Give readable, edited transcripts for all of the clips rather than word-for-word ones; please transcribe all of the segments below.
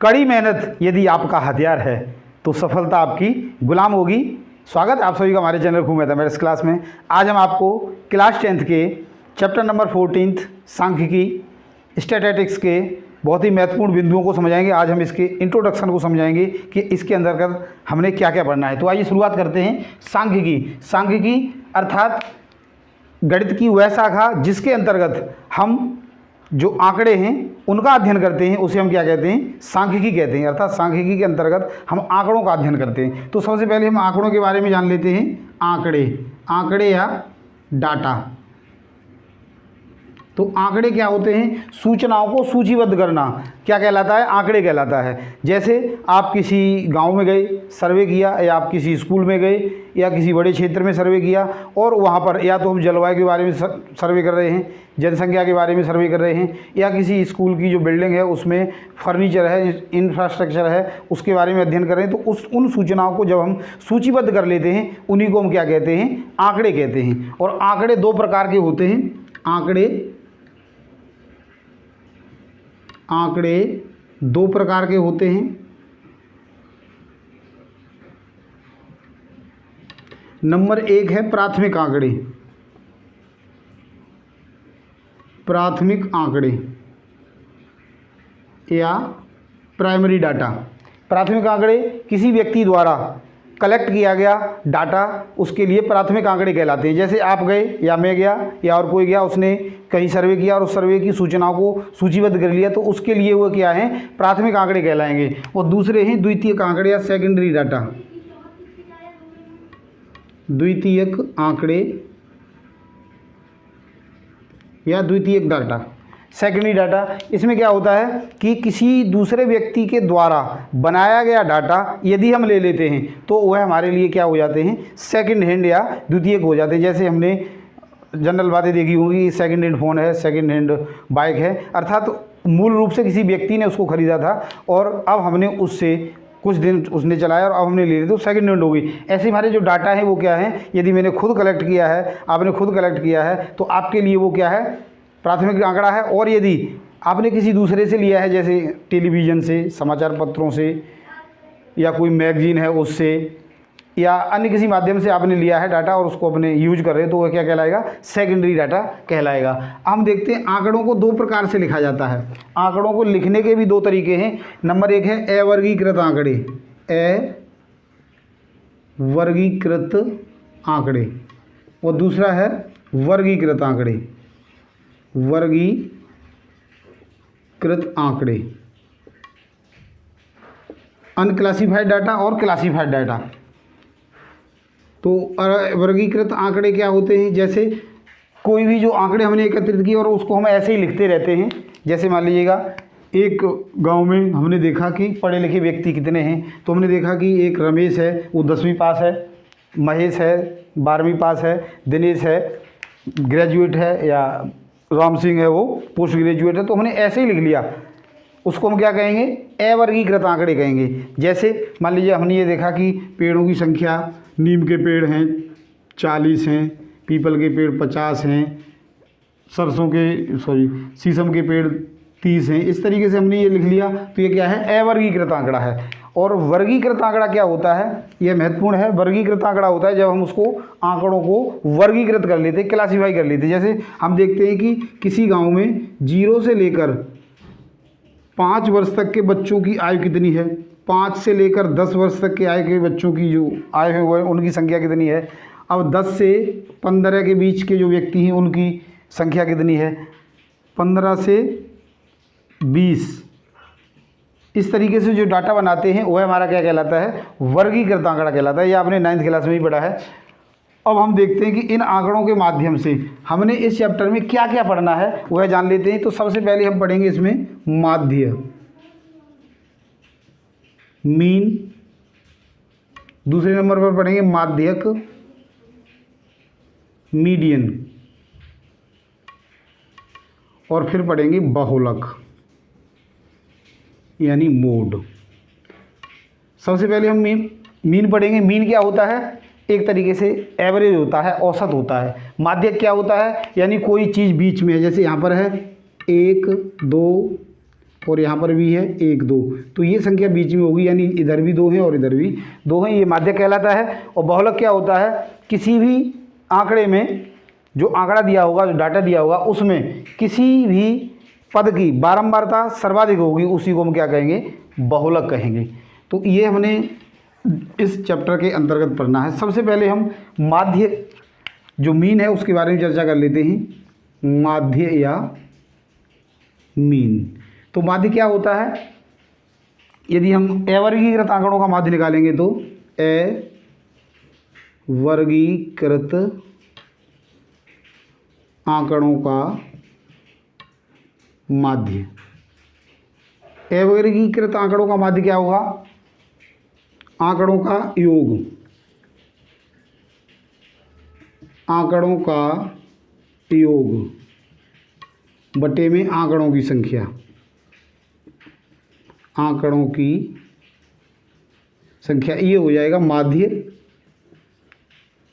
कड़ी मेहनत यदि आपका हथियार है तो सफलता आपकी गुलाम होगी। स्वागत है आप सभी का हमारे चैनल खूब मैथमेटिक्स क्लास में। आज हम आपको क्लास 10th के चैप्टर नंबर 14 सांख्यिकी स्टैटिस्टिक्स के बहुत ही महत्वपूर्ण बिंदुओं को समझाएंगे। आज हम इसके इंट्रोडक्शन को समझाएंगे कि इसके अंतर्गत हमने क्या क्या पढ़ना है। तो आइए शुरुआत करते हैं। सांख्यिकी अर्थात गणित की वह शाखा जिसके अंतर्गत हम जो आंकड़े हैं उनका अध्ययन करते हैं, उसे हम क्या कहते हैं, सांख्यिकी कहते हैं। अर्थात सांख्यिकी के अंतर्गत हम आंकड़ों का अध्ययन करते हैं। तो सबसे पहले हम आंकड़ों के बारे में जान लेते हैं। आंकड़े या डाटा। तो आंकड़े क्या होते हैं? सूचनाओं को सूचीबद्ध करना क्या कहलाता है? आंकड़े कहलाता है। जैसे आप किसी गांव में गए, सर्वे किया, या आप किसी स्कूल में गए या किसी बड़े क्षेत्र में सर्वे किया और वहां पर या तो हम जलवायु के बारे में सर्वे कर रहे हैं, जनसंख्या के बारे में सर्वे कर रहे हैं, या किसी स्कूल की जो बिल्डिंग है उसमें फर्नीचर है, इंफ्रास्ट्रक्चर है, उसके बारे में अध्ययन कर रहे हैं। तो उन सूचनाओं को जब हम सूचीबद्ध कर लेते हैं उन्हीं को हम क्या कहते हैं? आंकड़े कहते हैं। और आंकड़े दो प्रकार के होते हैं। आंकड़े दो प्रकार के होते हैं। नंबर एक है प्राथमिक आंकड़े या प्राइमरी डाटा। प्राथमिक आंकड़े किसी व्यक्ति द्वारा कलेक्ट किया गया डाटा, उसके लिए प्राथमिक आंकड़े कहलाते हैं। जैसे आप गए या मैं गया या और कोई गया, उसने कहीं सर्वे किया और उस सर्वे की सूचनाओं को सूचीबद्ध कर लिया, तो उसके लिए वो क्या है? प्राथमिक आंकड़े कहलाएंगे। और दूसरे हैं द्वितीयक आंकड़े या सेकेंडरी डाटा। द्वितीयक आंकड़े या द्वितीयक डाटा, सेकेंडरी डाटा। इसमें क्या होता है कि किसी दूसरे व्यक्ति के द्वारा बनाया गया डाटा यदि हम ले लेते हैं तो वह हमारे लिए क्या हो जाते हैं? सेकंड हैंड या द्वितीयक हो जाते हैं। जैसे हमने जनरल बातें देखी होंगी, सेकंड हैंड फ़ोन है, सेकंड हैंड बाइक है, अर्थात मूल रूप से किसी व्यक्ति ने उसको ख़रीदा था और अब हमने उससे कुछ दिन उसने चलाया और अब हमने ले ली तो सेकंड हैंड हो गई। ऐसे हमारे जो डाटा है वो क्या है? यदि मैंने खुद कलेक्ट किया है, आपने खुद कलेक्ट किया है, तो आपके लिए वो क्या है? प्राथमिक आंकड़ा है। और यदि आपने किसी दूसरे से लिया है, जैसे टेलीविज़न से, समाचार पत्रों से, या कोई मैगजीन है उससे, या अन्य किसी माध्यम से आपने लिया है डाटा और उसको अपने यूज कर रहे हैं, तो वह क्या कहलाएगा? सेकेंडरी डाटा कहलाएगा। हम देखते हैं आंकड़ों को दो प्रकार से लिखा जाता है। आंकड़ों को लिखने के भी दो तरीके हैं। नंबर एक है अवर्गीकृत आंकड़े, और दूसरा है वर्गीकृत आंकड़े। अनक्लासिफाइड डाटा और क्लासिफाइड डाटा। तो वर्गीकृत आंकड़े क्या होते हैं? जैसे कोई भी जो आंकड़े हमने एकत्रित किए और उसको हम ऐसे ही लिखते रहते हैं। जैसे मान लीजिएगा एक गांव में हमने देखा कि पढ़े लिखे व्यक्ति कितने हैं, तो हमने देखा कि एक रमेश है, वो 10वीं पास है, महेश है 12वीं पास है, दिनेश है ग्रेजुएट है, या राम सिंह है वो पोस्ट ग्रेजुएट है। तो हमने ऐसे ही लिख लिया, उसको हम क्या कहेंगे? अवर्गीकृत आंकड़े कहेंगे। जैसे मान लीजिए हमने ये देखा कि पेड़ों की संख्या, नीम के पेड़ हैं 40 हैं, पीपल के पेड़ 50 हैं, शीशम के पेड़ 30 हैं। इस तरीके से हमने ये लिख लिया, तो ये क्या है? अवर्गीकृत आंकड़ा है। और वर्गीकृत आंकड़ा क्या होता है? यह महत्वपूर्ण है। वर्गीकृत आंकड़ा होता है जब हम उसको आंकड़ों को वर्गीकृत कर लेते, क्लासीफाई कर लेते। जैसे हम देखते हैं कि किसी गांव में 0 से लेकर 5 वर्ष तक के बच्चों की आयु कितनी है, 5 से लेकर 10 वर्ष तक के आयु के बच्चों की जो आयु है वो उनकी संख्या कितनी है। अब 10 से 15 के बीच के जो व्यक्ति हैं उनकी संख्या कितनी है, 15 से 20। इस तरीके से जो डाटा बनाते हैं वह हमारा क्या कहलाता है? वर्गीकृत आंकड़ा कहलाता है। यह आपने 9th क्लास में ही पढ़ा है। अब हम देखते हैं कि इन आंकड़ों के माध्यम से हमने इस चैप्टर में क्या क्या पढ़ना है वह जान लेते हैं। तो सबसे पहले हम पढ़ेंगे इसमें माध्य, मीन। दूसरे नंबर पर पढ़ेंगे माध्यक, मीडियन, और फिर पढ़ेंगे बहुलक यानी मोड। सबसे पहले हम मीन पढ़ेंगे। मीन क्या होता है? एक तरीके से एवरेज होता है, औसत होता है। माध्यक क्या होता है? यानी कोई चीज़ बीच में है, जैसे यहाँ पर है 1 2 और यहाँ पर भी है 1 2, तो ये संख्या बीच में होगी, यानी इधर भी 2 हैं और इधर भी 2 हैं, ये माध्यक कहलाता है। और बहुलक क्या होता है, किसी भी आंकड़े में जो आंकड़ा दिया होगा, जो डाटा दिया होगा, उसमें किसी भी पद की बारंबारता सर्वाधिक होगी, उसी को हम क्या कहेंगे, बहुलक कहेंगे। तो ये हमने इस चैप्टर के अंतर्गत पढ़ना है। सबसे पहले हम माध्य जो मीन है उसके बारे में चर्चा कर लेते हैं। माध्य या मीन, तो माध्य क्या होता है, यदि हम अवर्गीकृत आंकड़ों का माध्य निकालेंगे तो अवर्गीकृत आंकड़ों का माध्य, अवर्गीकृत आंकड़ों का माध्य क्या होगा, आंकड़ों का योग, आंकड़ों का योग बटे में आंकड़ों की संख्या, आंकड़ों की संख्या, ये हो जाएगा माध्य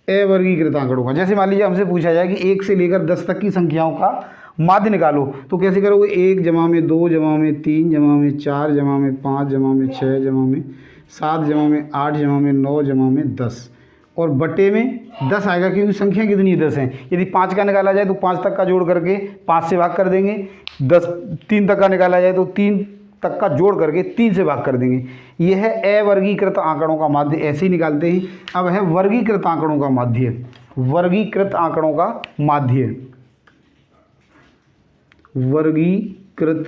अवर्गीकृत आंकड़ों का। जैसे मान लीजिए हमसे पूछा जाए कि 1 से लेकर 10 तक की संख्याओं का माध्य निकालो, तो कैसे करोगे, 1 जमा में 2 जमा में 3 जमा में 4 जमा में 5 जमा में 6 जमा में 7 जमा में 8 जमा में 9 जमा में 10, और बटे में 10 आएगा, क्योंकि संख्या कितनी 10 है। यदि 5 का निकाला जाए तो 5 तक का जोड़ करके 5 से भाग कर देंगे, 3 तक का निकाला जाए तो 3 तक का जोड़ करके 3 से भाग कर देंगे। यह है अवर्गीकृत आंकड़ों का माध्य, ऐसे ही निकालते हैं। अब है वर्गीकृत आंकड़ों का माध्य, वर्गीकृत आंकड़ों का माध्य, वर्गीकृत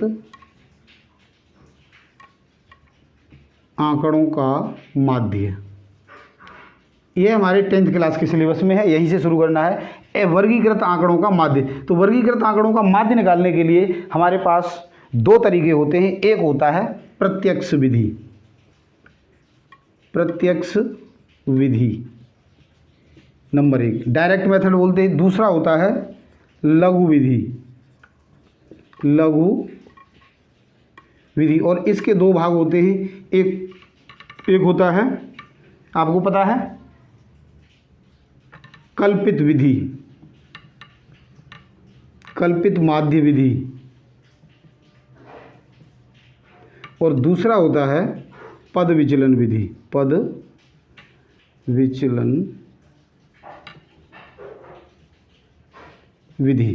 आंकड़ों का माध्य, ये हमारे 10th क्लास के सिलेबस में है, यहीं से शुरू करना है। वर्गीकृत आंकड़ों का माध्य, तो वर्गीकृत आंकड़ों का माध्य निकालने के लिए हमारे पास 2 तरीके होते हैं। एक होता है प्रत्यक्ष विधि, प्रत्यक्ष विधि नंबर 1, डायरेक्ट मेथड बोलते हैं। दूसरा होता है लघु विधि, लघु विधि, और इसके 2 भाग होते हैं। एक होता है, आपको पता है, कल्पित विधि, कल्पित माध्य विधि, और दूसरा होता है पद विचलन विधि, पद विचलन विधि।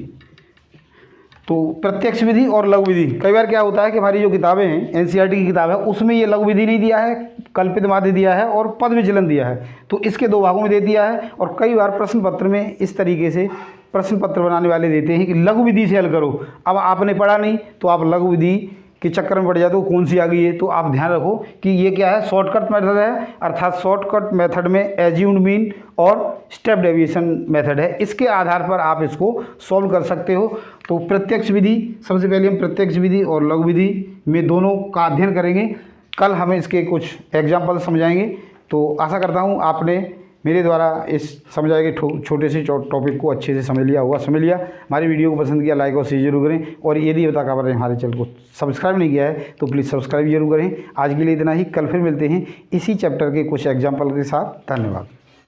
तो प्रत्यक्ष विधि और लघु विधि, कई बार क्या होता है कि हमारी जो किताबें हैं, एनसीईआरटी की किताब है, उसमें ये लघु विधि नहीं दिया है, कल्पित माध्य दिया है और पद विचलन दिया है, तो इसके 2 भागों में दे दिया है। और कई बार प्रश्न पत्र में इस तरीके से प्रश्न पत्र बनाने वाले देते हैं कि लघु विधि से हल करो। अब आपने पढ़ा नहीं तो आप लघु विधि के चक्कर में पड़ जाते हो, कौन सी आ गई है, तो आप ध्यान रखो कि ये क्या है, शॉर्टकट मेथड है, अर्थात शॉर्टकट मेथड में एज्यूम्ड मीन और स्टेप डेविएशन मेथड है, इसके आधार पर आप इसको सॉल्व कर सकते हो। तो प्रत्यक्ष विधि, सबसे पहले हम प्रत्यक्ष विधि और लघु विधि में दोनों का अध्ययन करेंगे। कल हमें इसके कुछ एग्जाम्पल समझाएंगे। तो आशा करता हूँ आपने मेरे द्वारा इस समझाए गए छोटे से टॉपिक को अच्छे से समझ लिया होगा। समझ लिया, हमारी वीडियो को पसंद किया, लाइक और शेयर जरूर करें, और यदि अब तक आपने हमारे चैनल को सब्सक्राइब नहीं किया है तो प्लीज़ सब्सक्राइब जरूर करें। आज के लिए इतना ही, कल फिर मिलते हैं इसी चैप्टर के कुछ एग्जाम्पल के साथ। धन्यवाद।